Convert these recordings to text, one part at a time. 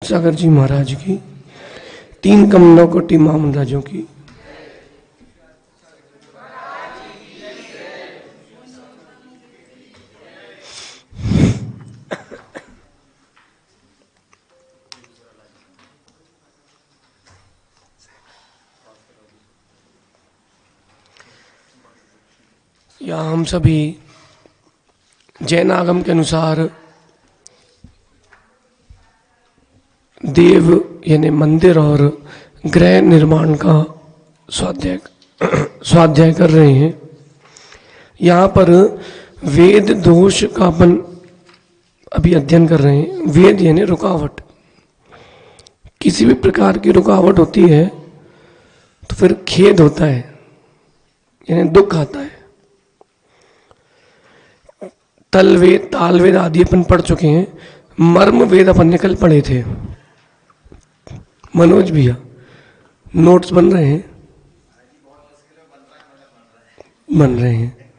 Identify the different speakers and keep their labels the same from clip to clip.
Speaker 1: सागर जी महाराज की, तीन कमलों कोटि मामन राजों की। यहाँ हम सभी जैन आगम के अनुसार देव यानी मंदिर और गृह निर्माण का स्वाध्याय कर रहे हैं। यहाँ पर वेद दोष का अपन अभी अध्ययन कर रहे हैं। वेद यानी रुकावट, किसी भी प्रकार की रुकावट होती है तो फिर खेद होता है, यानी दुख आता है। तल वेद, ताल वेद आदि अपन पढ़ चुके हैं। मर्म वेद अपन ने कल पढ़े थे। मनोज भैया नोट्स बन रहे हैं, बन रहे हैं।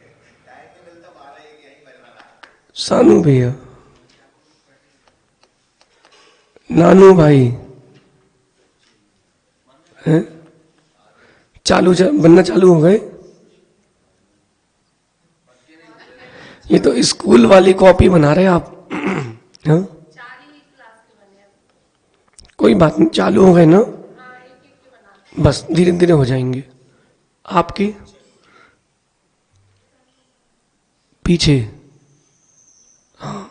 Speaker 1: सानू भैया, नानू भाई हैं, बनना चालू हो गए। ये तो स्कूल वाली कॉपी बना रहे आप। हाँ, कोई बात नहीं, चालू हो गए ना, बस धीरे धीरे हो जाएंगे। आपकी पीछे, हाँ,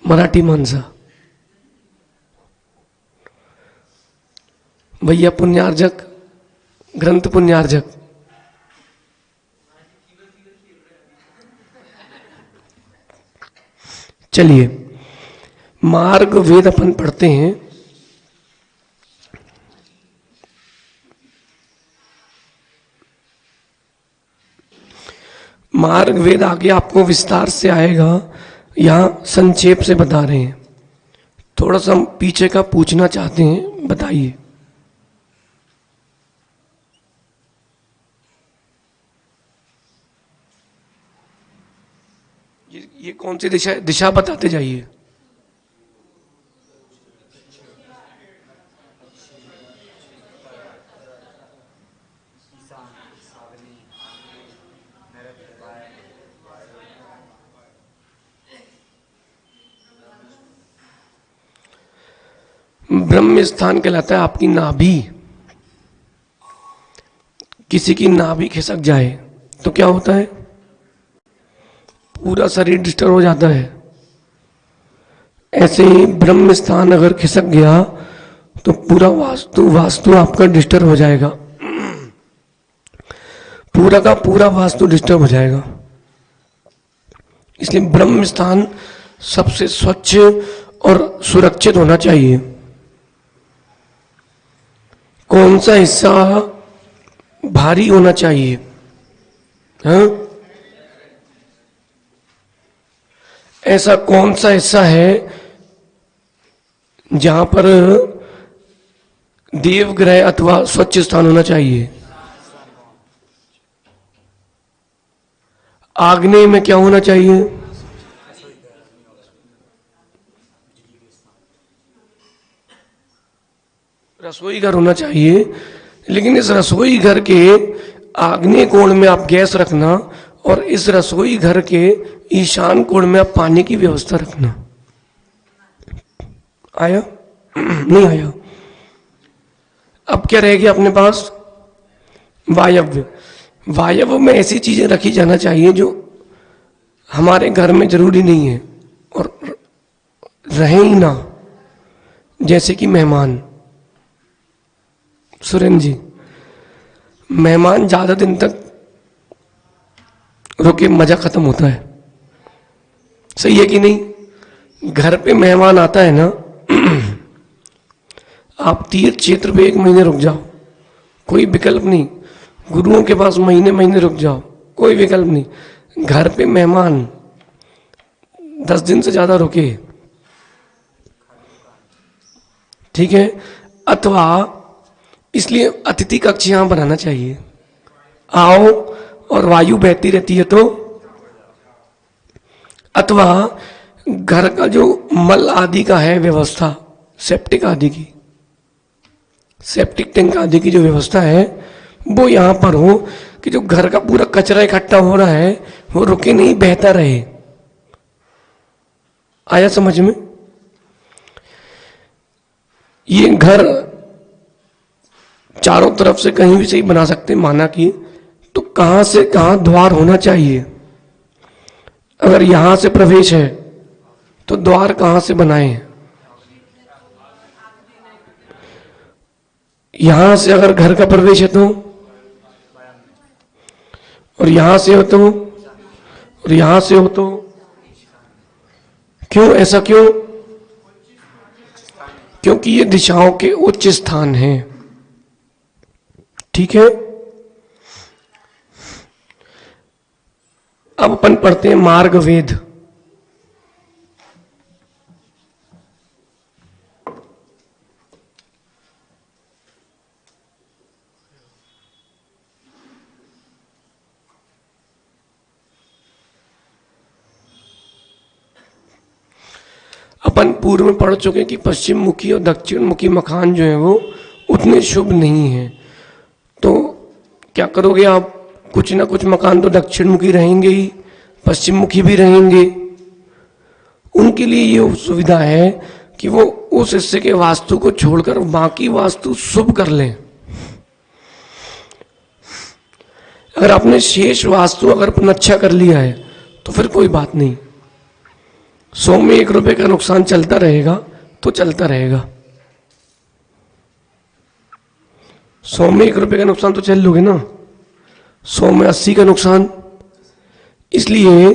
Speaker 1: मराठी मानसा भैया, पुण्यार्जक ग्रंथ पुण्यार्जक। चलिए, मार्ग वेद अपन पढ़ते हैं। मार्ग वेद आगे आपको विस्तार से आएगा, यहां संक्षेप से बता रहे हैं। थोड़ा सा हम पीछे का पूछना चाहते हैं, बताइए। ये कौन सी दिशा बताते जाइए। ब्रह्म स्थान कहलाता है आपकी नाभि। किसी की नाभि खिसक जाए तो क्या होता है? पूरा शरीर डिस्टर्ब हो जाता है। ऐसे ही ब्रह्म स्थान अगर खिसक गया तो पूरा वास्तु आपका डिस्टर्ब हो जाएगा। पूरा का पूरा वास्तु डिस्टर्ब हो जाएगा। इसलिए ब्रह्म स्थान सबसे स्वच्छ और सुरक्षित होना चाहिए। कौन सा हिस्सा भारी होना चाहिए? हाँ? ऐसा कौन सा हिस्सा है जहां पर देवग्रह अथवा स्वच्छ स्थान होना चाहिए? आग्नेय में क्या होना चाहिए? रसोई घर होना चाहिए। लेकिन इस रसोई घर के आग्नेय कोण में आप गैस रखना और इस रसोई घर के ईशान कोण में आप पानी की व्यवस्था रखना। आया? नहीं आया? अब क्या रह गया अपने पास? वायव्य। वायव्य में ऐसी चीजें रखी जाना चाहिए जो हमारे घर में जरूरी नहीं है और रहे ही ना, जैसे कि मेहमान। सुरेंद्र जी, मेहमान ज्यादा दिन तक रुके मजा खत्म होता है। सही है कि नहीं? घर पे मेहमान आता है ना, आप तीर्थ क्षेत्र पे 1 महीने रुक जाओ, कोई विकल्प नहीं। गुरुओं के पास महीने महीने रुक जाओ, कोई विकल्प नहीं। घर पे मेहमान 10 दिन से ज्यादा रुके, ठीक है? अथवा इसलिए अतिथि कक्ष यहां बनाना चाहिए। आओ और वायु बहती रहती है तो, अथवा घर का जो मल आदि का है व्यवस्था, सेप्टिक आदि की, सेप्टिक टैंक आदि की जो व्यवस्था है वो यहाँ पर हो कि जो घर का पूरा कचरा इकट्ठा हो रहा है वो रुके नहीं, बहता रहे। आया समझ में? ये घर चारों तरफ से कहीं भी सही बना सकते हैं, माना कि तो कहां से कहां द्वार होना चाहिए। अगर यहां से प्रवेश है तो द्वार कहां से बनाए? यहां से अगर घर का प्रवेश है तो, और यहां से हो तो, और यहां से हो तो, क्यों ऐसा क्यों? क्योंकि ये दिशाओं के उच्च स्थान हैं। ठीक है, अब अपन पढ़ते हैं मार्ग वेद। अपन पूर्व में पढ़ चुके कि पश्चिम मुखी और दक्षिण मुखी मकान जो है वो उतने शुभ नहीं है। तो क्या करोगे आप? कुछ ना कुछ मकान तो दक्षिण मुखी रहेंगे ही, पश्चिम मुखी भी रहेंगे। उनके लिए ये सुविधा है कि वो उस हिस्से के वास्तु को छोड़कर बाकी वास्तु शुभ कर लें। अगर आपने शेष वास्तु अगर अपन अच्छा कर लिया है तो फिर कोई बात नहीं, 100 में 1 रुपए का नुकसान चलता रहेगा तो चलता रहेगा। 100 में 1 रुपए का नुकसान तो चल लोगे ना, 100 में 80 का नुकसान। इसलिए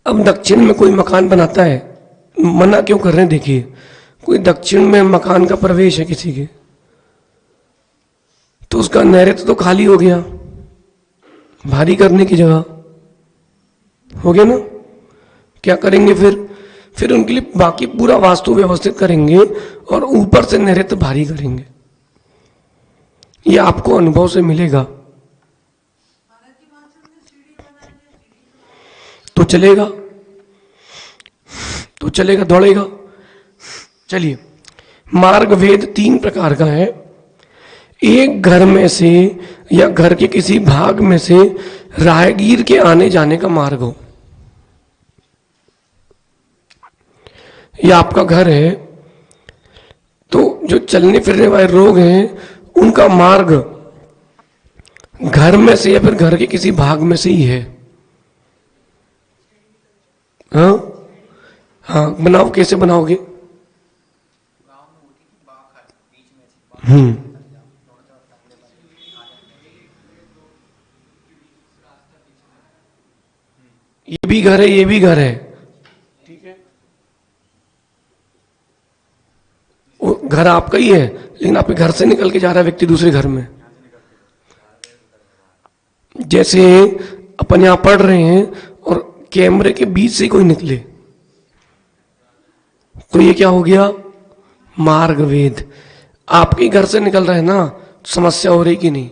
Speaker 1: अब दक्षिण में कोई मकान बनाता है, मना क्यों कर रहे हैं? देखिए, कोई दक्षिण में मकान का प्रवेश है किसी के, तो उसका नैऋत्य तो खाली हो गया, भारी करने की जगह हो गया ना। क्या करेंगे फिर उनके लिए बाकी पूरा वास्तु व्यवस्थित करेंगे और ऊपर से नैऋत्य भारी करेंगे। ये आपको अनुभव से मिलेगा तो चलेगा, तो चलेगा, दौड़ेगा। चलिए, मार्ग वेद 3 प्रकार का है। एक घर में से या घर के किसी भाग में से राहगीर के आने जाने का मार्ग हो। या आपका घर है तो जो चलने फिरने वाले लोग हैं उनका मार्ग घर में से या फिर घर के किसी भाग में से ही है। हाँ हाँ, बनाओ, कैसे बनाओगे? ये भी घर है, ये भी घर है, ठीक है। वो घर आपका ही है, लेकिन आपके घर से निकल के जा रहा है व्यक्ति दूसरे घर में। जैसे अपन यहां पढ़ रहे हैं और कैमरे के बीच से कोई निकले तो ये क्या हो गया? मार्ग वेद। आपके घर से निकल रहा है ना, समस्या हो रही कि नहीं?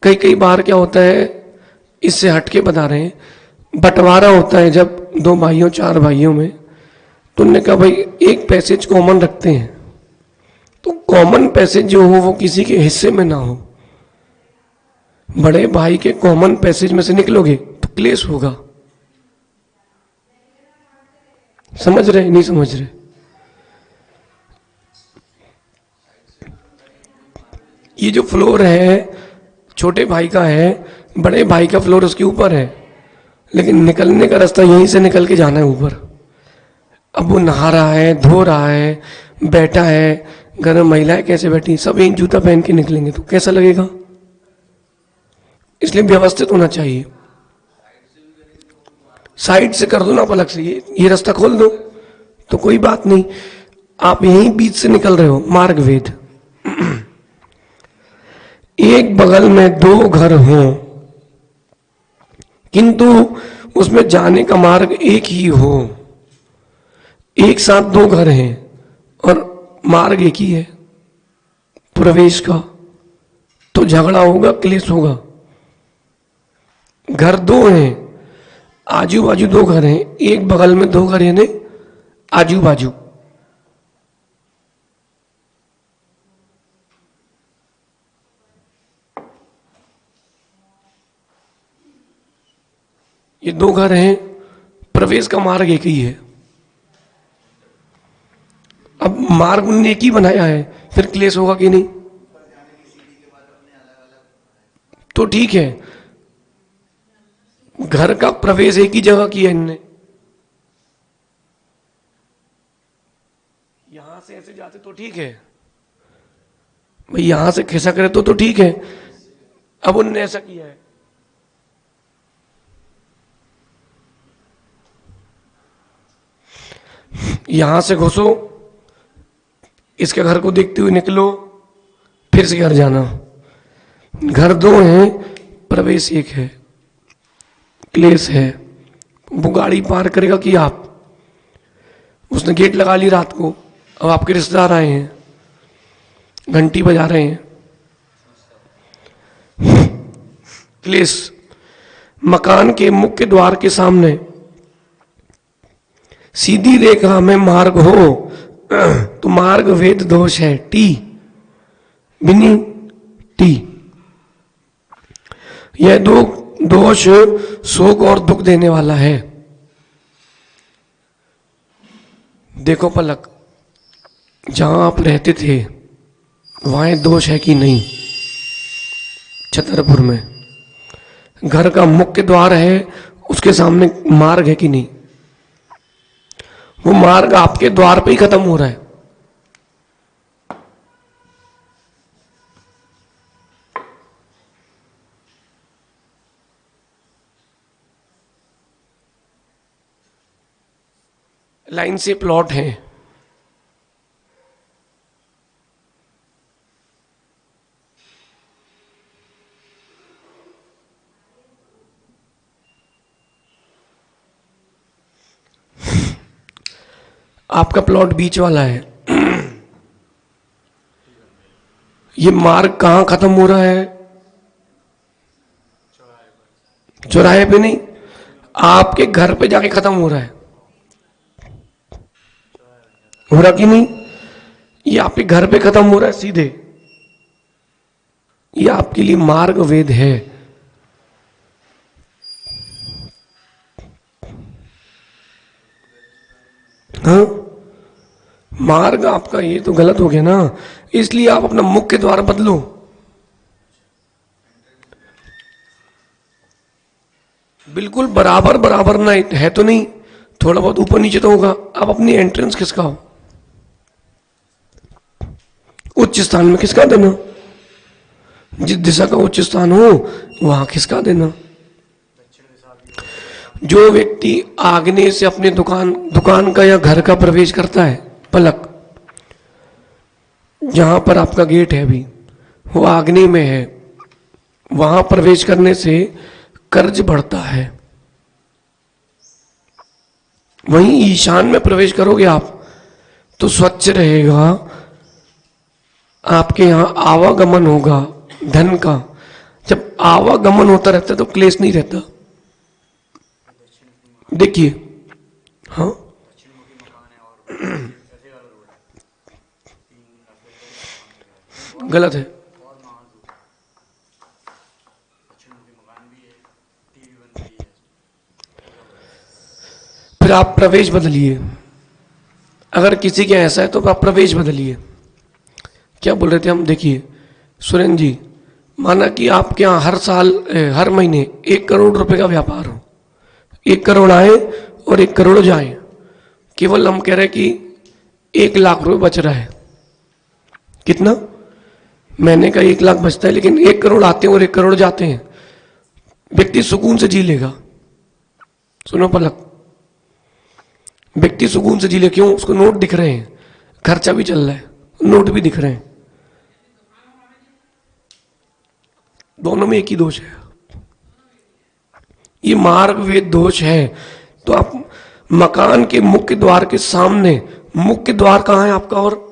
Speaker 1: कई कई बार क्या होता है, इससे हटके बता रहे हैं, बंटवारा होता है जब 2 भाइयों 4 भाइयों में, तो उन्होंने कहा भाई एक पैसेज कॉमन रखते हैं, तो कॉमन पैसेज जो हो वो किसी के हिस्से में ना हो। बड़े भाई के कॉमन पैसेज में से निकलोगे तो क्लेश होगा। समझ रहे? नहीं समझ रहे? ये जो फ्लोर है छोटे भाई का है, बड़े भाई का फ्लोर उसके ऊपर है, लेकिन निकलने का रास्ता यहीं से निकल के जाना है ऊपर। अब वो नहा रहा है, धो रहा है, बैठा है, घर में महिलाएं कैसे बैठी, सब एक जूता पहन के निकलेंगे तो कैसा लगेगा? इसलिए व्यवस्थित होना चाहिए। साइड से कर दो ना, पलक से ये रास्ता खोल दो तो कोई बात नहीं, आप यहीं बीच से निकल रहे हो। मार्ग वेद। एक बगल में 2 घर हों किंतु उसमें जाने का मार्ग एक ही हो। एक साथ 2 घर हैं और मार्ग एक ही है प्रवेश का, तो झगड़ा होगा, क्लेश होगा। घर 2 हैं आजू बाजू दो घर हैं, एक बगल में दो घर यानी आजू बाजू। ये दो घर हैं, प्रवेश का मार्ग एक ही है। अब मार्ग उनने एक ही बनाया है, फिर क्लेश होगा कि नहीं? तो ठीक है, घर का प्रवेश एक ही जगह किया इनने। यहां से ऐसे जाते तो ठीक है भाई, यहां से खिसक रहे तो ठीक है। अब उनने ऐसा किया है, यहां से घुसो, इसके घर को देखते हुए निकलो, फिर से घर जाना। घर दो हैं, प्रवेश एक है, क्लेश है। वो गाड़ी पार करेगा कि आप? उसने गेट लगा ली रात को, अब आपके रिश्तेदार आए हैं, घंटी बजा रहे हैं, क्लेश। मकान के मुख्य द्वार के सामने सीधी रेखा में मार्ग हो तो मार्ग वेद दोष है, टी बिनी टी। यह दो दोष शोक और दुख देने वाला है। देखो पलक, जहां आप रहते थे वहां दोष है कि नहीं? छतरपुर में घर का मुख्य द्वार है, उसके सामने मार्ग है कि नहीं? वो मार्ग आपके द्वार पे ही खत्म हो रहा है। लाइन से प्लॉट है, आपका प्लॉट बीच वाला है। ये मार्ग कहां खत्म हो रहा है? चौराहे पे नहीं, आपके घर पे जाके खत्म हो रहा है। हो रहा कि नहीं? ये आपके घर पे खत्म हो रहा है सीधे। ये आपके लिए मार्ग वेद है। हाँ, मार्ग आपका ये तो गलत हो गया ना, इसलिए आप अपना मुख्य द्वार बदलो। बिल्कुल बराबर बराबर ना है तो नहीं, थोड़ा बहुत ऊपर नीचे तो होगा। आप अपनी एंट्रेंस खिसकाओ, उच्च स्थान में खिसका देना, जिस दिशा का उच्च स्थान हो वहां खिसका देना। जो व्यक्ति आग्नेय से अपने दुकान का या घर का प्रवेश करता है, पलक जहां पर आपका गेट है अभी वो आग्नेय में है, वहां प्रवेश करने से कर्ज बढ़ता है। वहीं ईशान में प्रवेश करोगे आप तो स्वच्छ रहेगा, आपके यहां आवागमन होगा धन का। जब आवागमन होता रहता है तो क्लेश नहीं रहता। देखिए, हाँ गलत है। फिर आप प्रवेश बदलिए। अगर किसी के ऐसा है तो आप प्रवेश बदलिए। क्या बोल रहे थे हम? देखिए सुरेंद्र जी, माना कि आपके यहाँ हर साल हर महीने 1 करोड़ रुपए का व्यापार हो, 1 करोड़ आए और 1 करोड़ जाए, केवल हम कह रहे हैं कि 1 लाख रुपए बच रहा है। कितना? महीने का 1 लाख बचता है, लेकिन 1 करोड़ आते हैं और 1 करोड़ जाते हैं। व्यक्ति सुकून से जी लेगा। सुनो पलक, व्यक्ति सुकून से जी ले। क्यों? उसको नोट दिख रहे हैं, खर्चा भी चल रहा है, नोट भी दिख रहे हैं। दोनों में एक ही दोष है, ये मार्ग वेद दोष है। तो आप मकान के मुख्य द्वार के सामने, मुख्य द्वार कहां है आपका? और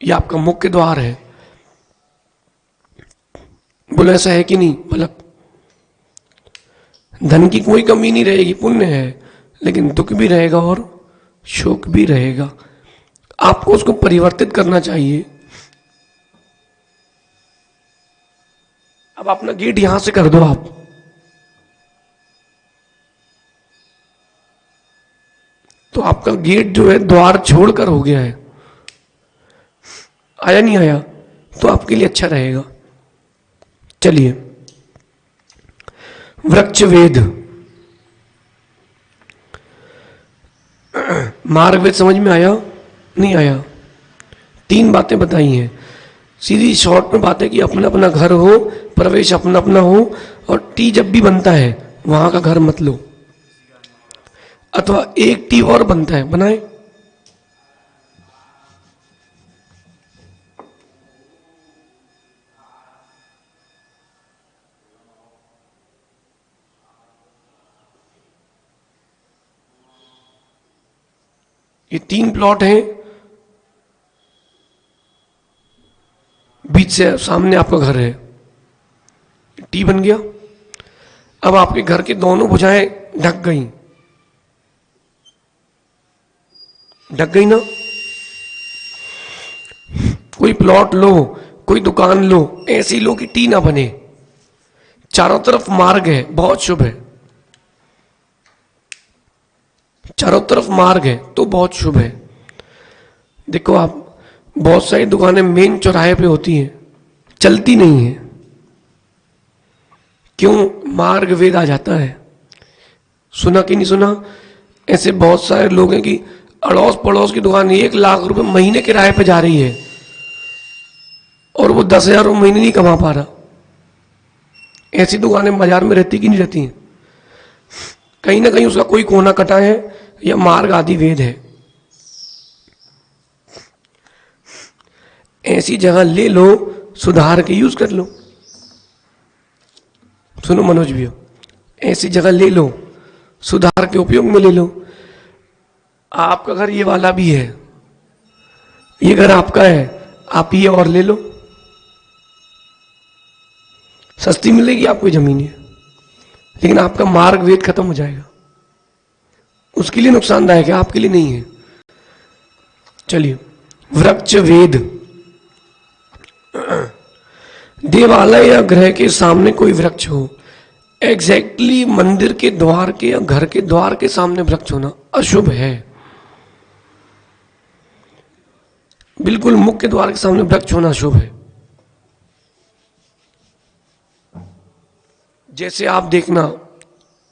Speaker 1: ये आपका मुख्य द्वार है। बोले ऐसा है कि नहीं? मतलब धन की कोई कमी नहीं रहेगी, पुण्य है, लेकिन दुख भी रहेगा और शोक भी रहेगा। आपको उसको परिवर्तित करना चाहिए। अब अपना गेट यहां से कर दो आप, तो आपका गेट जो है द्वार छोड़कर हो गया है, आया नहीं आया? तो आपके लिए अच्छा रहेगा। चलिए, वृक्ष वेद, मार्ग वेद समझ में आया नहीं आया? 3 बातें बताई हैं, सीधी शॉर्ट में बात है कि अपना अपना घर हो, प्रवेश अपना अपना हो, और टी जब भी बनता है वहां का घर मत लो, अथवा एक टी और बनता है बनाए। ये 3 प्लॉट हैं, बीच से सामने आपका घर है, टी बन गया। अब आपके घर के दोनों भुजाएं ढक गई, ढक गई ना? कोई प्लॉट लो, कोई दुकान लो, ऐसी लो कि टी ना बने, चारों तरफ मार्ग है, बहुत शुभ है। चारों तरफ मार्ग है तो बहुत शुभ है। देखो आप, बहुत सारी दुकानें मेन चौराहे पे होती हैं, चलती नहीं है, क्यों? मार्ग वेद आ जाता है। सुना कि नहीं सुना? ऐसे बहुत सारे लोग हैं कि अड़ोस पड़ोस की दुकान 1 लाख रुपए महीने किराए पे जा रही है और वो 10,000 रुपये महीने नहीं कमा पा रहा। ऐसी दुकानें बाजार में रहती कि नहीं रहती हैं? कहीं ना कहीं उसका कोई कोना कटा है या मार्ग आदि वेद है। ऐसी जगह ले लो, सुधार के यूज कर लो। सुनो मनोज भैया, ऐसी जगह ले लो, सुधार के उपयोग में ले लो। आपका घर ये वाला भी है, ये घर आपका है, आप ये और ले लो, सस्ती मिलेगी आपको जमीन है, लेकिन आपका मार्ग वेद खत्म हो जाएगा। उसके लिए नुकसानदायक है, आपके लिए नहीं है। चलिए, वृक्ष वेद, देवालय या ग्रह के सामने कोई वृक्ष हो, एग्जैक्टली मंदिर के द्वार के या घर के द्वार के सामने वृक्ष होना अशुभ है। बिल्कुल मुख्य द्वार के सामने वृक्ष होना शुभ है। जैसे आप देखना,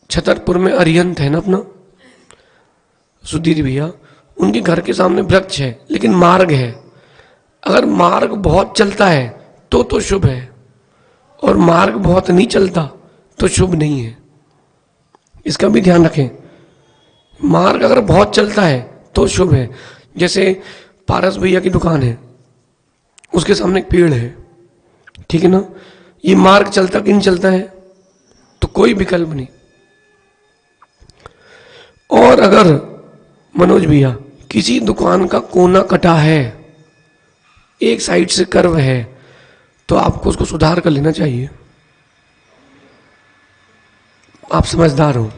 Speaker 1: छतरपुर में अरिहंत है ना अपना सुधीर भैया, उनके घर के सामने वृक्ष है लेकिन मार्ग है। अगर मार्ग बहुत चलता है तो शुभ है, और मार्ग बहुत नहीं चलता तो शुभ नहीं है। इसका भी ध्यान रखें। मार्ग अगर बहुत चलता है तो शुभ है। जैसे पारस भैया की दुकान है, उसके सामने एक पेड़ है, ठीक है ना? ये मार्ग चलता कि नहीं चलता है? तो कोई विकल्प नहीं। और अगर मनोज भैया किसी दुकान का कोना कटा है, एक साइड से कर्व है, तो आपको उसको सुधार कर लेना चाहिए। आप समझदार हो।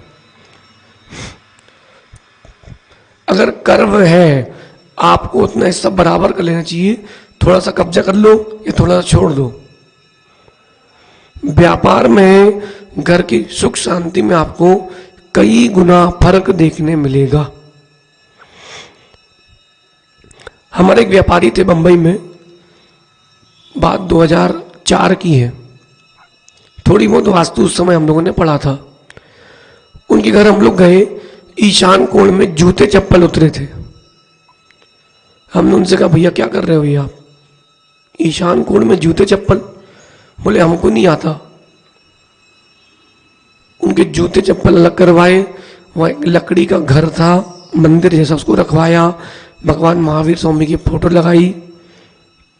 Speaker 1: अगर कर्व है, आपको उतना हिस्सा बराबर कर लेना चाहिए। थोड़ा सा कब्जा कर लो या थोड़ा सा छोड़ दो। व्यापार में, घर की सुख शांति में आपको कई गुना फर्क देखने मिलेगा। हमारे एक व्यापारी थे बंबई में, बात 2004 की है। थोड़ी बहुत वास्तु उस समय हम लोगों ने पढ़ा था। उनके घर हम लोग गए, ईशान कोण में जूते चप्पल उतरे थे। हमने उनसे कहा, भैया क्या कर रहे हो ये आप, ईशान कोण में जूते चप्पल? बोले हमको नहीं आता। उनके जूते चप्पल अलग करवाए, वहाँ एक लकड़ी का घर था, मंदिर जैसा, उसको रखवाया, भगवान महावीर स्वामी की फोटो लगाई,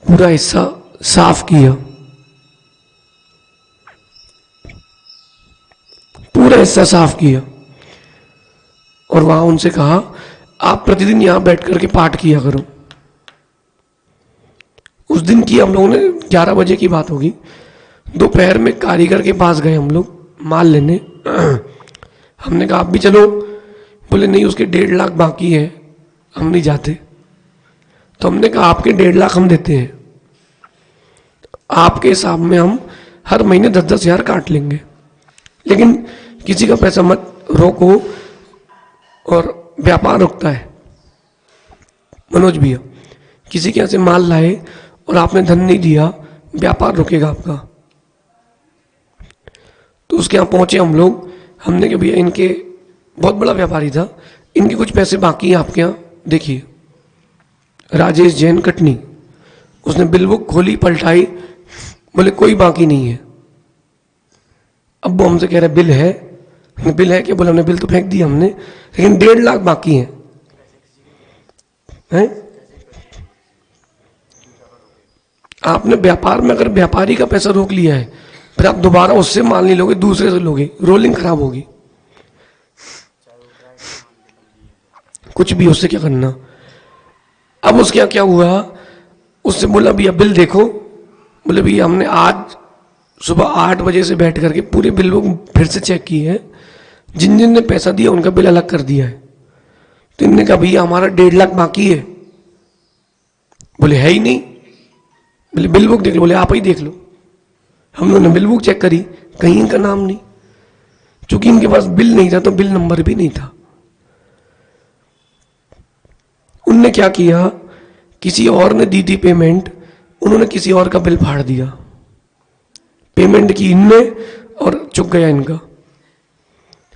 Speaker 1: पूरा हिस्सा साफ किया, पूरा हिस्सा साफ किया। और वहां उनसे कहा, आप प्रतिदिन यहां बैठ करके पाठ किया करो। उस दिन की हम लोगों ने 11 बजे की बात होगी, दोपहर में कारीगर के पास गए हम लोग माल लेने। हमने कहा आप भी चलो, बोले नहीं उसके 1.5 लाख बाकी है, हम नहीं जाते। तो हमने कहा आपके 1.5 लाख हम देते हैं, आपके हिसाब में हम हर महीने 10-10 हज़ार काट लेंगे, लेकिन किसी का पैसा मत रोको और व्यापार रुकता है। मनोज भैया, किसी के यहाँ से माल लाए और आपने धन नहीं दिया, व्यापार रुकेगा आपका। तो उसके यहाँ पहुंचे हम लोग, हमने कहा भैया इनके, बहुत बड़ा व्यापारी था, इनके कुछ पैसे बाकी हैं आपके यहाँ, देखिए। राजेश जैन कटनी, उसने बिल बुक खोली, पलटाई, बोले कोई बाकी नहीं है। अब वो हमसे कह रहे बिल है, बिल है क्या? बोले हमने बिल तो फेंक दिया हमने, लेकिन 1.5 लाख बाकी हैं। आपने व्यापार में अगर व्यापारी का पैसा रोक लिया है, फिर आप दोबारा उससे माल नहीं लोगे, दूसरे से लोगे, रोलिंग खराब होगी। कुछ भी उससे क्या करना। अब उसके यहाँ क्या हुआ, उससे बोला भैया बिल देखो, बोले भैया हमने आज सुबह 8 बजे से बैठ करके पूरे बिल बुक फिर से चेक किए हैं, जिन जिन ने पैसा दिया उनका बिल अलग कर दिया है। तो इनने कहा भैया हमारा 1.5 लाख बाकी है। बोले है ही नहीं। बोले बिल बुक देख लो। बोले आप ही देख लो। हम लोगों ने बिल बुक चेक करी, कहीं इनका नाम नहीं, चूंकि इनके पास बिल नहीं था तो बिल नंबर भी नहीं था। उनने क्या किया, किसी और ने दी थी पेमेंट, उन्होंने किसी और का बिल फाड़ दिया, पेमेंट की इनने और चुक गया इनका।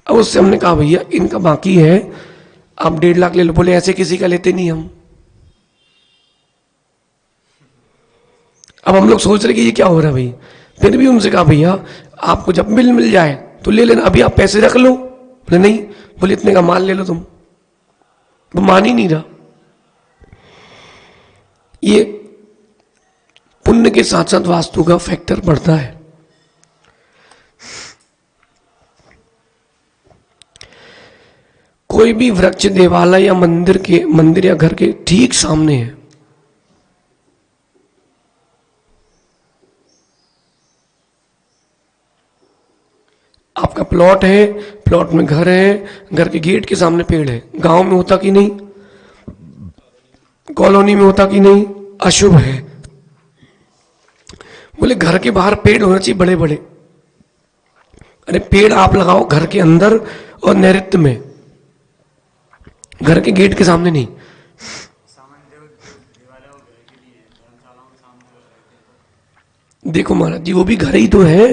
Speaker 1: अब उससे हमने कहा भैया इनका बाकी है, आप 1.5 लाख ले लो। बोले ऐसे किसी का लेते नहीं हम। अब हम लोग सोच रहे कि ये क्या हो रहा है भाई। फिर भी उनसे कहा भैया आपको जब बिल मिल जाए तो ले लेना, अभी आप पैसे रख लो। बोले नहीं, बोले इतने का माल ले लो तुम। वो मान ही नहीं रहा। ये पुण्य के साथ साथ वास्तु का फैक्टर पड़ता है। कोई भी वृक्ष देवालय या मंदिर या घर के ठीक सामने है, आपका प्लॉट है, प्लॉट में घर है, घर के गेट के सामने पेड़ है, गांव में होता कि नहीं, कॉलोनी में होता कि नहीं, अशुभ है। बोले घर के बाहर पेड़ होना चाहिए बड़े बड़े। अरे पेड़ आप लगाओ घर के अंदर और नैऋत्य में, घर के गेट के सामने नहीं। देखो महाराज जी, वो भी घर ही तो है,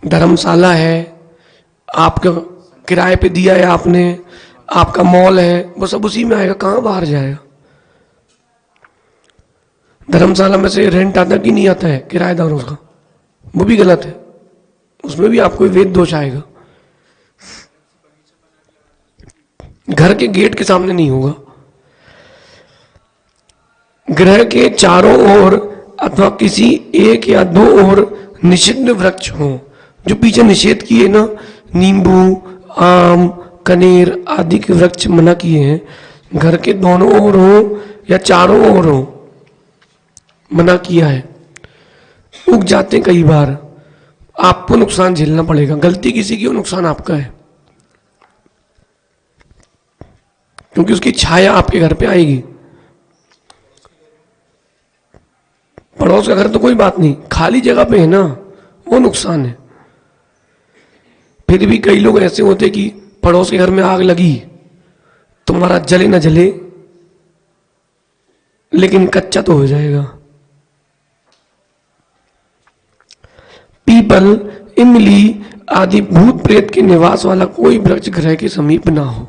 Speaker 1: धर्मशाला है, आपका किराए पे दिया है आपने, आपका मॉल है, वो सब उसी में आएगा, कहां बाहर जाएगा। धर्मशाला में से रेंट आता कि नहीं आता है किराएदारों का, वो भी गलत है, उसमें भी आपको वेद दोष आएगा। घर के गेट के सामने नहीं होगा। ग्रह के चारों ओर अथवा किसी एक या 2 ओर निषिद्ध वृक्ष हो, जो पीछे निषेध किए ना, नींबू, आम, कनेर आदि के वृक्ष मना किए हैं, घर के दोनों ओर हो या चारों ओर हो, मना किया है। उग जाते कई बार, आपको नुकसान झेलना पड़ेगा। गलती किसी की हो, नुकसान आपका है, क्योंकि उसकी छाया आपके घर पे आएगी। पड़ोस का घर तो कोई बात नहीं, खाली जगह पे है ना, वो नुकसान है। फिर भी कई लोग ऐसे होते कि पड़ोस के घर में आग लगी, तुम्हारा जले ना जले लेकिन कच्चा तो हो जाएगा। पीपल, इमली आदि भूत प्रेत के निवास वाला कोई वृक्ष ग्रह के समीप ना हो।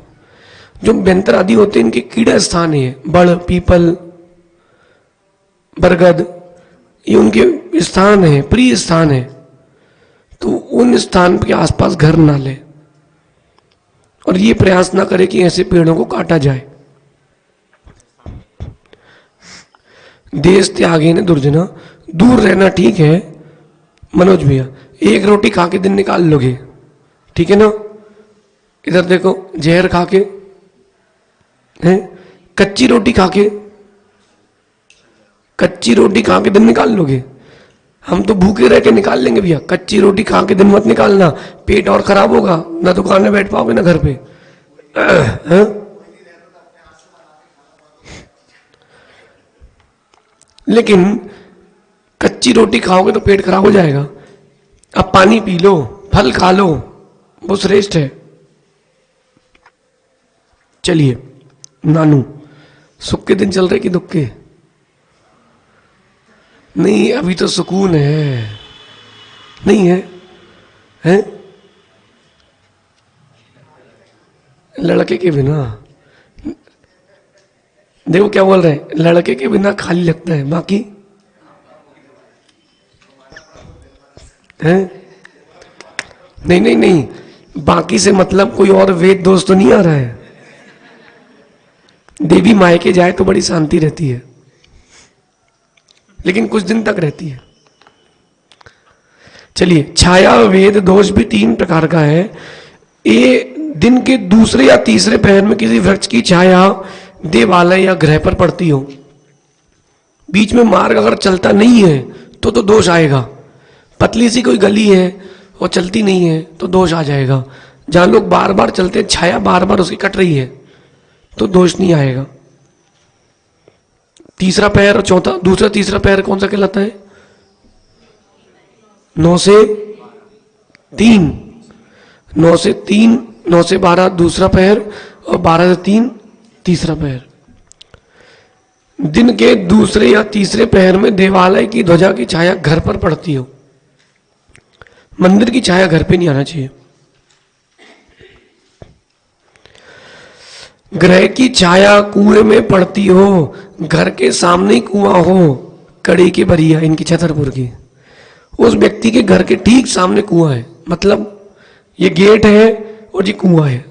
Speaker 1: जो बेंतर आदि होते हैं इनके कीड़ा स्थान है, बड़, पीपल, बरगद, ये उनके स्थान है, प्रिय स्थान है, तो उन स्थान के आसपास घर ना ले, और ये प्रयास ना करे कि ऐसे पेड़ों को काटा जाए। देश त्यागे न दुर्जना, दूर रहना ठीक है मनोज भैया, एक रोटी खा के दिन निकाल लोगे, ठीक है ना। इधर देखो, जहर खा के हैं, कच्ची रोटी खा के दिन निकाल लोगे। हम तो भूखे रह के निकाल लेंगे भैया, कच्ची रोटी खा के दिन मत निकालना, पेट और खराब होगा, ना दुकान में बैठ पाओगे ना घर पे। हाँ? लेकिन कच्ची रोटी खाओगे तो पेट खराब हो जाएगा। अब पानी पी लो, फल खा लो, वो श्रेष्ठ है। चलिए नानू, सुख के दिन चल रहे कि दुख के? नहीं, अभी तो सुकून है। नहीं है? हैं? लड़के के बिना, देखो क्या बोल रहे हैं, लड़के के बिना खाली लगता है, बाकी है? नहीं नहीं नहीं, बाकी से मतलब कोई और वेद दोस्त तो नहीं आ रहा है। देवी मायके जाए तो बड़ी शांति रहती है, लेकिन कुछ दिन तक रहती है। चलिए, छाया वेद दोष भी 3 प्रकार का है। ये दिन के दूसरे या तीसरे पहर में किसी वृक्ष की छाया देवालय या ग्रह पर पड़ती हो, बीच में मार्ग अगर चलता नहीं है तो दोष आएगा। पतली सी कोई गली है और चलती नहीं है तो दोष आ जाएगा। जहां लोग बार बार चलते हैं, छाया बार बार उसकी कट रही है तो दोष नहीं आएगा। तीसरा पैर और चौथा, दूसरा तीसरा पैर कौन सा कहलाता है? 9 से 3, 9 से 3, 9 से 12 दूसरा पैर और 12 से 3 तीसरा पैर। दिन के दूसरे या तीसरे पैर में देवालय की ध्वजा की छाया घर पर पड़ती हो, मंदिर की छाया घर पे नहीं आना चाहिए। ग्रह की छाया कुएं में पड़ती हो, घर के सामने ही कुआं हो, कड़ी के बरिया इनकी छतरपुर की, उस व्यक्ति के घर के ठीक सामने कुआं है, मतलब ये गेट है और ये कुआं है।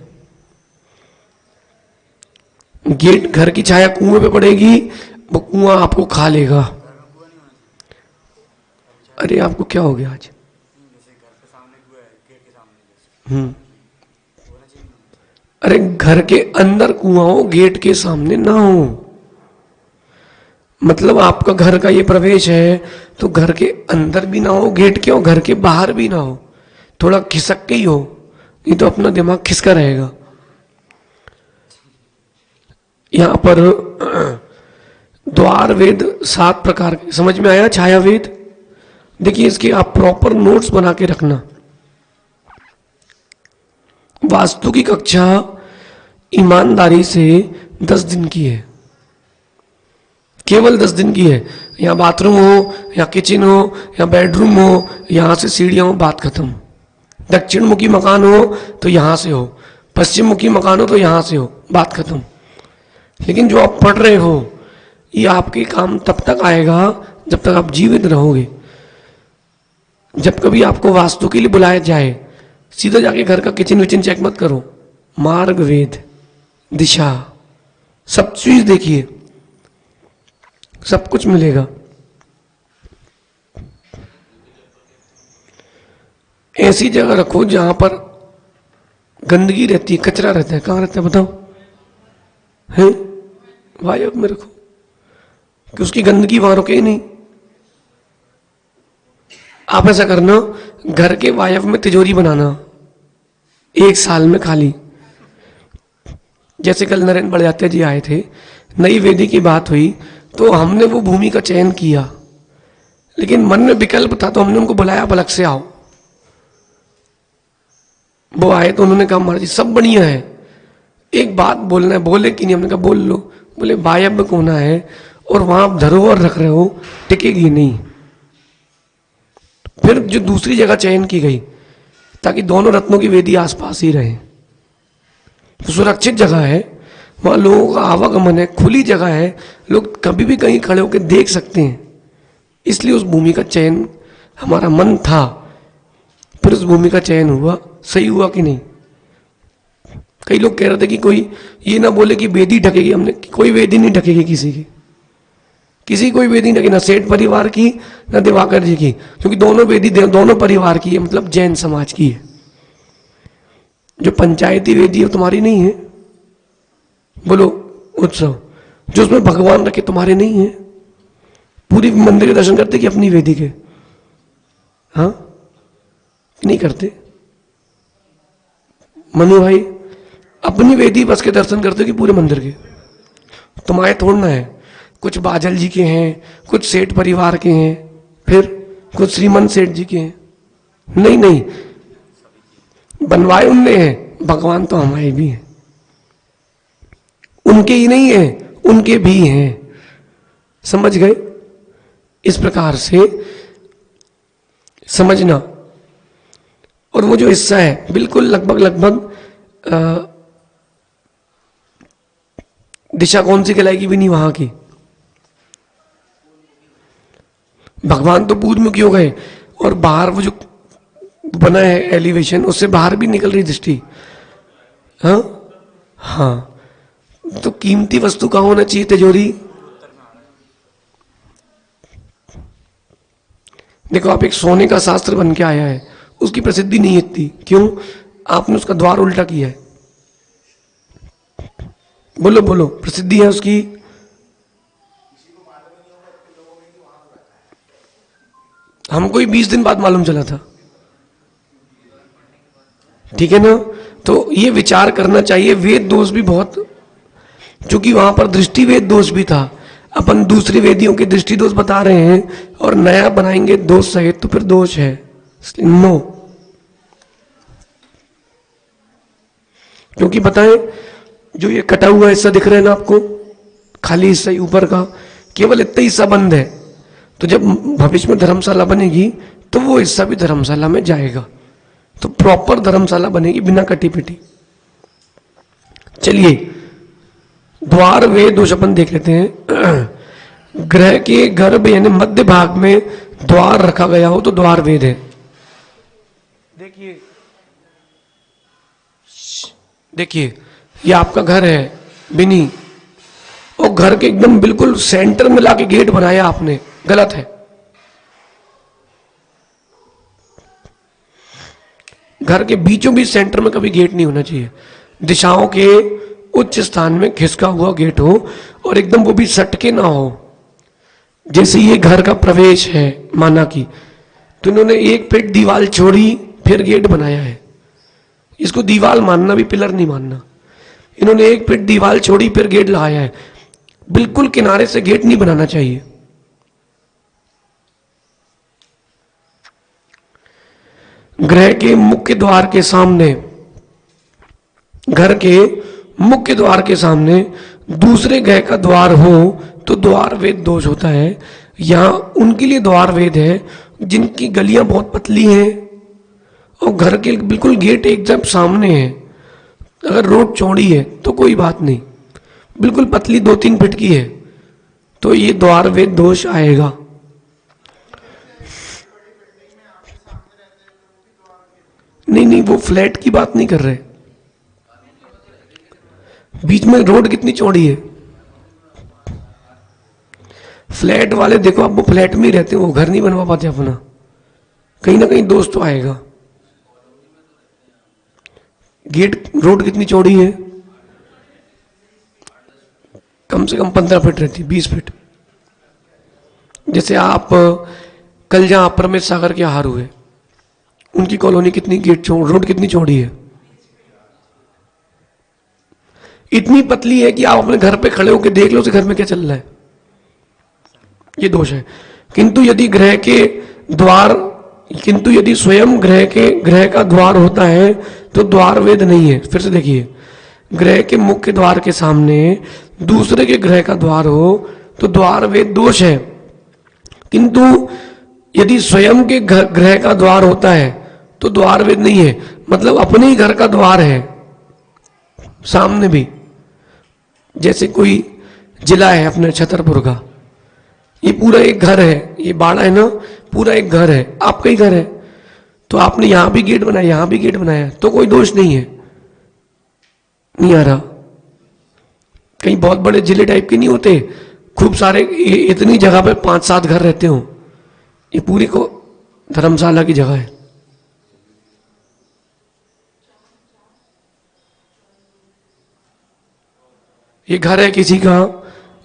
Speaker 1: गेट, घर की छाया कुएं पे पड़ेगी, वो कुआं आपको खा लेगा। अरे आपको क्या हो गया आज? अरे घर के अंदर कुआं हो, गेट के सामने ना हो। मतलब आपका घर का ये प्रवेश है तो घर के अंदर भी ना हो गेट के, और घर के बाहर भी ना हो, थोड़ा खिसक के ही हो, नहीं तो अपना दिमाग खिसका रहेगा। यहां पर द्वार वेद 7 प्रकार के, समझ में आया? छाया वेद, देखिए इसके आप प्रॉपर नोट्स बना के रखना। वास्तु की कक्षा ईमानदारी से 10 दिन की है, केवल 10 दिन की है। यहाँ बाथरूम हो या किचन हो या बेडरूम हो, यहाँ से सीढ़ियाँ हो, बात खत्म। दक्षिण मुखी मकान हो तो यहाँ से हो, पश्चिम मुखी मकान हो तो यहाँ से हो, बात खत्म। लेकिन जो आप पढ़ रहे हो ये आपके काम तब तक आएगा जब तक आप जीवित रहोगे। जब कभी आपको वास्तु के लिए बुलाया जाए, सीधा जाके घर का किचन विचन चेक मत करो, मार्ग वेद दिशा सब चीज देखिए, सब कुछ मिलेगा। ऐसी जगह रखो जहां पर गंदगी रहती है, कचरा रहता है। कहां रहता है बताओ? है वायु में रखो कि उसकी गंदगी वहां रुके ही नहीं। आप ऐसा करना, घर के वायव में तिजोरी बनाना 1 साल में खाली। जैसे कल नरेंद्र बड़जात्या जी आए थे, नई वेदी की बात हुई तो हमने वो भूमि का चयन किया, लेकिन मन में विकल्प था तो हमने उनको बुलाया, अलग से आओ। वो आए तो उन्होंने कहा महाराज जी सब बढ़िया है, एक बात बोलना है। बोले कि नहीं? हमने कहा बोल लो। बोले वायव्य कोना है और वहां आप धरोहर रख रहे हो, टिकेगी नहीं। फिर जो दूसरी जगह चयन की गई ताकि दोनों रत्नों की वेदी आसपास ही रहे, तो सुरक्षित जगह है, वहां लोगों का आवागमन है, खुली जगह है, लोग कभी भी कहीं खड़े होकर देख सकते हैं। इसलिए उस भूमि का चयन हमारा मन था। फिर उस भूमि का चयन हुआ, सही हुआ कि नहीं? कई लोग कह रहे थे कि कोई ये ना बोले कि वेदी ढकेगी। हमने कोई वेदी नहीं ढकेगी किसी की, किसी कोई वेदी नहीं ढकेगी, ना सेठ परिवार की ना दिवाकर जी की, क्योंकि दोनों वेदी दोनों परिवार की है, मतलब जैन समाज की है। जो पंचायती वेदी है तुम्हारी नहीं है, बोलो उत्सव, जो उसमें भगवान रखे तुम्हारे नहीं है। पूरी मंदिर के दर्शन करते कि अपनी वेदी के, हाँ, नहीं करते। मनु भाई, अपनी वेदी बस के दर्शन करते हो कि पूरे मंदिर के? तुम्हारे थोड़ना है, कुछ बाजल जी के हैं, कुछ सेठ परिवार के हैं, फिर कुछ श्रीमंत सेठ जी के हैं। नहीं नहीं, बनवाए उनने हैं, भगवान तो हमारे भी हैं। उनके ही नहीं है, उनके भी हैं। समझ गए? इस प्रकार से समझना। और वो जो हिस्सा है बिल्कुल लगभग दिशा कौन सी कहलाएगी भी नहीं वहां की। भगवान तो पूर्वमुखी हो गए और बाहर वो जो बना है एलिवेशन, उससे बाहर भी निकल रही दृष्टि। हाँ हाँ, तो कीमती वस्तु कहाँ होना चाहिए? तिजोरी। देखो, आप एक सोने का शास्त्र बन के आया है, उसकी प्रसिद्धि नहीं इतनी, क्यों? आपने उसका द्वार उल्टा किया है। बोलो बोलो, प्रसिद्धि है उसकी। हमको ही 20 दिन बाद मालूम चला था, ठीक है ना? तो ये विचार करना चाहिए। वेद दोष भी बहुत, क्योंकि वहां पर दृष्टि वेद दोष भी था। अपन दूसरी वेदियों के दृष्टि दोष बता रहे हैं और नया बनाएंगे दोष सहित, तो फिर दोष है। नो, क्योंकि बताएं, जो ये कटा हुआ हिस्सा दिख रहा है ना आपको, खाली हिस्सा ही ऊपर का, केवल इतना हिस्सा बंद है। तो जब भविष्य में धर्मशाला बनेगी तो वो हिस्सा भी धर्मशाला में जाएगा। तो प्रॉपर धर्मशाला बनेगी, बिना कटी पिटी। चलिए, द्वार वे दोष अपन देख लेते हैं। ग्रह के गर्भ यानी मध्य भाग में द्वार रखा गया हो तो द्वार वेद है। देखिए देखिए, ये आपका घर है बिनी, और घर के एकदम बिल्कुल सेंटर में लाके गेट बनाया आपने, गलत है। घर के बीचों बीच सेंटर में कभी गेट नहीं होना चाहिए। दिशाओं के उच्च स्थान में खिसका हुआ गेट हो, और एकदम वो भी सटके ना हो। जैसे ये घर का प्रवेश है माना कि, तो इन्होंने एक फीट दीवार छोड़ी फिर गेट बनाया है। इसको दीवार मानना भी, पिलर नहीं मानना। इन्होंने एक फीट दीवार छोड़ी फिर गेट लगाया है। बिल्कुल किनारे से गेट नहीं बनाना चाहिए। गृह के मुख्य द्वार के सामने, घर के मुख्य द्वार के सामने दूसरे गृह का द्वार हो तो द्वार वेद दोष होता है। यहां उनके लिए द्वार वेद है जिनकी गलियां बहुत पतली हैं और घर के बिल्कुल गेट एकदम सामने है। अगर रोड चौड़ी है तो कोई बात नहीं, बिल्कुल पतली 2-3 फीट की है तो ये द्वार वेद दोष आएगा। नहीं नहीं, वो फ्लैट की बात नहीं कर रहे। बीच में रोड कितनी चौड़ी है। फ्लैट वाले देखो, आप वो फ्लैट में ही रहते हो, वो घर नहीं बनवा पाते अपना, कहीं ना कहीं दोष तो आएगा। गेट, रोड कितनी चौड़ी है? कम से कम 15 फीट रहती, 20 फीट। जैसे आप कल जहां परमेश सागर के हार हुए, उनकी कॉलोनी कितनी रोड कितनी चौड़ी है? इतनी पतली है कि आप अपने घर पे खड़े होकर देख लो उस घर में क्या चल रहा है। ये दोष है। किंतु यदि स्वयं ग्रह का द्वार होता है तो द्वार वेद नहीं है। फिर से देखिए, ग्रह के मुख्य द्वार के सामने दूसरे के ग्रह का द्वार हो तो द्वार वेद दोष है। किंतु यदि स्वयं के ग्रह का द्वार होता है तो द्वार वेद नहीं है। मतलब अपने ही घर का द्वार है सामने भी। जैसे कोई जिला है अपने छतरपुर का, ये पूरा एक घर है, ये बाड़ा है ना, पूरा एक घर है, आपका ही घर है, तो आपने यहां भी गेट बनाया, यहां भी गेट बनाया, तो कोई दोष नहीं है। नहीं आ रहा? कहीं बहुत बड़े जिले टाइप के नहीं होते, खूब सारे, इतनी जगह पे 5-7 घर रहते हो, ये पूरी को धर्मशाला की जगह है। ये घर है किसी का,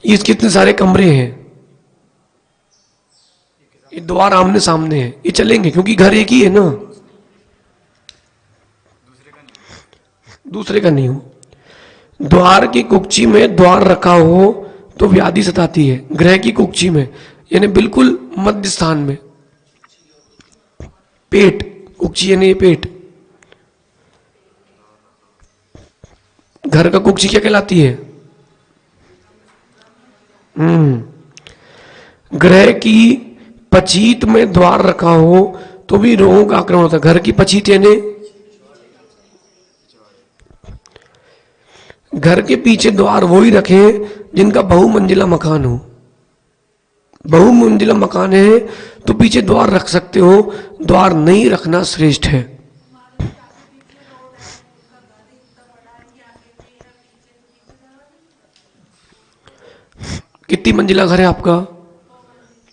Speaker 1: इस कितने सारे कमरे हैं, ये द्वार आमने सामने है, ये चलेंगे क्योंकि घर एक ही है ना, दूसरे का नहीं हो। द्वार की कुक्षी में द्वार रखा हो तो व्याधि सताती है, ग्रह की कुक्षी में यानी बिल्कुल मध्य स्थान में, पेट, कुक्षी यानी पेट, घर का कुक्षी क्या कहलाती है? ग्रह की पचीत में द्वार रखा हो तो भी रोगों का आक्रमण होता है। घर की पचीत यानी घर के पीछे द्वार वो ही रखें जिनका बहुमंजिला मकान हो। बहुमंजिला मकान है तो पीछे द्वार रख सकते हो, द्वार नहीं रखना श्रेष्ठ है। कितनी मंजिला घर है आपका?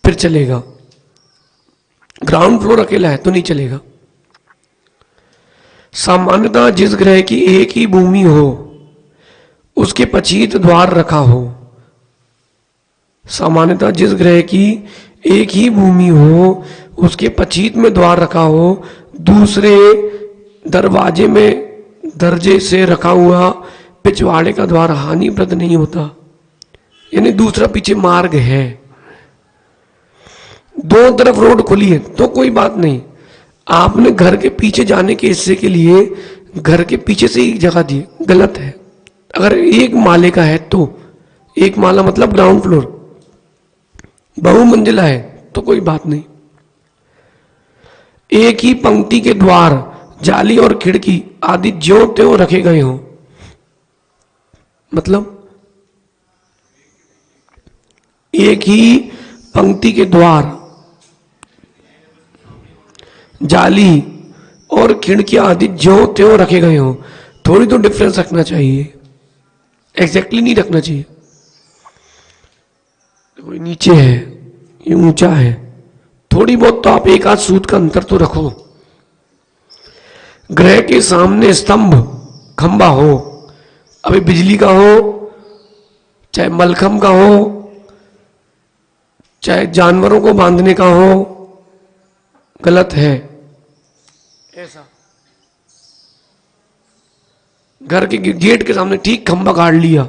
Speaker 1: फिर चलेगा। ग्राउंड फ्लोर अकेला है तो नहीं चलेगा। सामान्यतः जिस ग्रह की एक ही भूमि हो उसके पचीत द्वार रखा हो, सामान्यतः जिस ग्रह की एक ही भूमि हो उसके पचीत में द्वार रखा हो, दूसरे दरवाजे में दर्जे से रखा हुआ पिछवाड़े का द्वार हानिप्रद नहीं होता, यानी दूसरा पीछे मार्ग है, दो तरफ रोड खुली है तो कोई बात नहीं। आपने घर के पीछे जाने के हिस्से के लिए घर के पीछे से ही जगह दी, गलत है। अगर एक माले का है तो, एक माला मतलब ग्राउंड फ्लोर, बहुमंजिला है तो कोई बात नहीं। एक ही पंक्ति के द्वार, जाली और खिड़की आदि ज्यों त्यों रखे गए हों, मतलब एक ही पंक्ति के द्वार, जाली और खिड़कियां आदि ज्यों त्यों रखे गए हों। थोड़ी तो डिफरेंस रखना चाहिए, एग्जैक्टली नहीं रखना चाहिए। देखो ये नीचे है, ये ऊंचा है, थोड़ी बहुत तो आप एक आध सूत का अंतर तो रखो। ग्रह के सामने स्तंभ खंबा हो, अभी बिजली का हो, चाहे मलखम का हो, चाहे जानवरों को बांधने का हो, गलत है। ऐसा घर के गेट के सामने ठीक खंबा गाड़ लिया,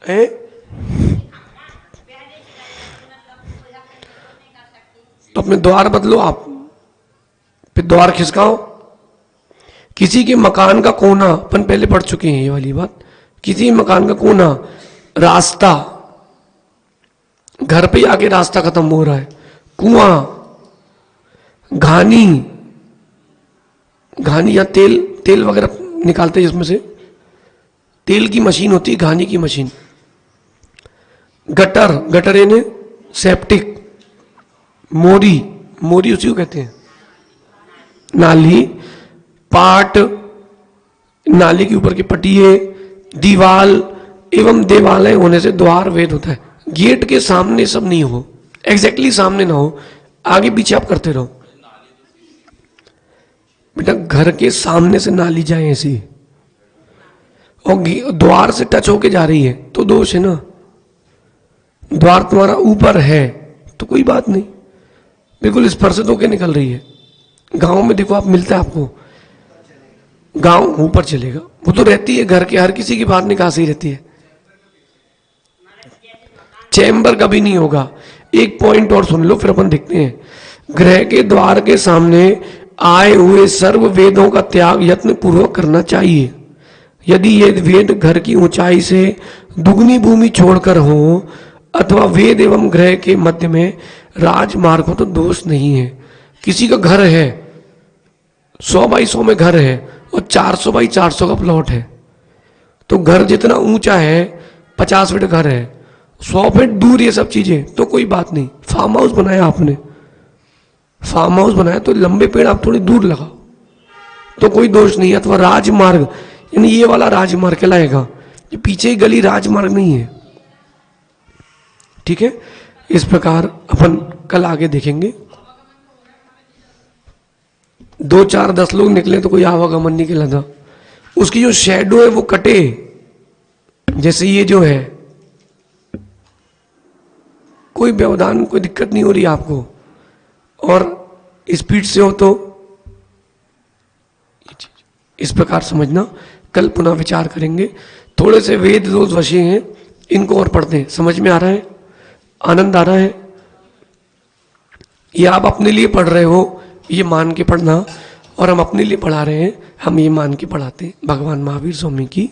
Speaker 1: है? तो अपने द्वार बदलो आप, फिर द्वार खिसकाओ। किसी के मकान का कोना, अपन पहले पढ़ चुके हैं ये वाली बात, किसी मकान का कोना, रास्ता, घर पे आके रास्ता खत्म हो रहा है, कुआं, घानी, घानी या तेल वगैरह निकालते हैं जिसमें से, तेल की मशीन होती है घानी की मशीन, गटर यानी सेप्टिक, मोरी उसी को कहते हैं, नाली, पाट, नाली के ऊपर की पटिए, दीवाल एवं देवालय होने से द्वार वेद होता है। गेट के सामने सब नहीं हो, एग्जैक्टली सामने ना हो, आगे पीछे आप करते रहो। बेटा घर के सामने से नाली जाए ऐसी, और द्वार से टच होके जा रही है तो दोष है ना। द्वार तुम्हारा ऊपर है तो कोई बात नहीं, बिल्कुल स्पर्शित होके निकल रही है। गांव में देखो आप, मिलता है आपको, गांव ऊपर चलेगा, वो तो रहती है घर के, हर किसी की बात निकासी रहती है, चैम्बर कभी नहीं होगा। एक पॉइंट और सुन लो फिर अपन देखते हैं। ग्रह के द्वार के सामने आए हुए सर्व वेदों का त्याग यत्न पूर्वक करना चाहिए। यदि ये वेद घर की ऊंचाई से दुगनी भूमि छोड़कर हो अथवा वेद एवं ग्रह के मध्य में राजमार्ग हो तो दोष नहीं है। किसी का घर है, 100 बाई 100 में घर है और 400 बाई 400 का प्लॉट है, तो घर जितना ऊंचा है 50 फीट घर है, 100 फीट दूर ये सब चीजें, तो कोई बात नहीं। फार्म हाउस बनाया आपने, फार्म हाउस बनाया तो लंबे पेड़ आप थोड़ी दूर लगाओ तो कोई दोष नहीं है। अथवा राजमार्ग, यानी ये वाला राजमार्ग कहलाएगा, ये पीछे ही गली राजमार्ग नहीं है। ठीक है, इस प्रकार अपन कल आगे देखेंगे। 2 4 10 लोग निकले तो कोई आवागमन नहीं कहलाता। उसकी जो शेडो है वो कटे, जैसे ये जो है कोई व्यवधान, कोई दिक्कत नहीं हो रही आपको, और स्पीड से हो तो इस प्रकार समझना। कल पुनः विचार करेंगे। थोड़े से वेद दोष वशी हैं, इनको और पढ़ते हैं। समझ में आ रहा है? आनंद आ रहा है? ये आप अपने लिए पढ़ रहे हो, ये मान के पढ़ना, और हम अपने लिए पढ़ा रहे हैं, हम ये मान के पढ़ाते हैं। भगवान महावीर स्वामी की